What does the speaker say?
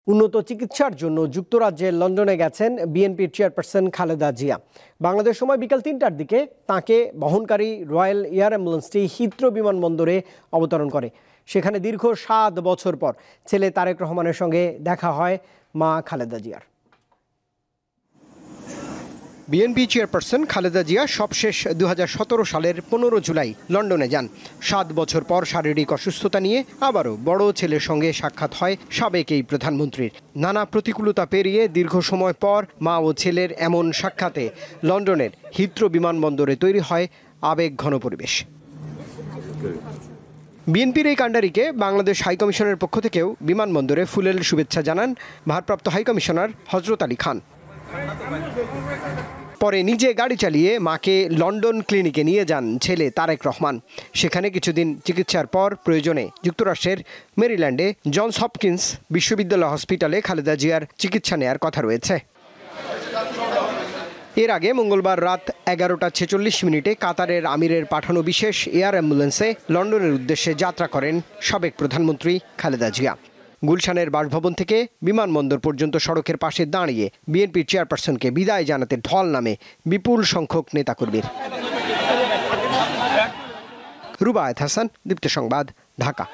উন্নত চিকিৎসার জন্য যুক্তরাজ্যের লন্ডনে গেছেন বিএনপির চেয়ারপারসন খালেদা জিয়া। বাংলাদেশ সময় বিকাল ৩টার দিকে তাঁকে বহনকারী রয়্যাল এয়ার অ্যাম্বুলেন্সটি হিথ্রো বিমানবন্দরে অবতরণ করে। সেখানে দীর্ঘ ৭ বছর পর ছেলে তারেক রহমানের সঙ্গে দেখা হয় মা খালেদা জিয়ার। বিএনপি চেয়ারপারসন খালেদা জিয়া সবশেষ ২০১৭ সালের ১৫ জুলাই লন্ডনে যান। ৭ বছর পর শারীরিক অসুস্থতা নিয়ে আবারও বড় ছেলের সঙ্গে সাক্ষাৎ হয় সাবেক এই প্রধানমন্ত্রীর। নানা প্রতিকূলতা পেরিয়ে দীর্ঘ সময় পর মা ও ছেলের এমন সাক্ষাতে লন্ডনের হিথ্রো বিমানবন্দরে তৈরি হয় আবেগঘন পরিবেশ। বিএনপির এই কাণ্ডারিকে বাংলাদেশ হাইকমিশনের পক্ষ থেকেও বিমানবন্দরে ফুলেল শুভেচ্ছা জানান ভারপ্রাপ্ত হাইকমিশনার হযরত আলী খান। পরে নিজে গাড়ি চালিয়ে মাকে লন্ডন ক্লিনিকে নিয়ে যান ছেলে তারেক রহমান। সেখানে কিছুদিন চিকিৎসার পর প্রয়োজনে যুক্তরাষ্ট্রের মেরিল্যান্ডে জনস হপকিন্স বিশ্ববিদ্যালয় হসপিটালে খালেদা জিয়ার চিকিৎসা নেয়ার কথা রয়েছে। এর আগে মঙ্গলবার রাত 11টা 46 কাতারের আমিরের পাঠানো বিশেষ এয়ার অ্যাম্বুলেন্সে লন্ডনের উদ্দেশ্যে যাত্রা করেন সাবেক প্রধানমন্ত্রী খালেদা জিয়া। গুলশানের বাসভবন থেকে বিমানবন্দর পর্যন্ত সড়কের পাশে দাঁড়িয়ে বিএনপির চেয়ারপারসনকে বিদায় জানাতে ঢল নামে বিপুল সংখ্যক নেতাকর্মীর। রুবায়েত হাসান, দীপ্ত সংবাদ, ঢাকা।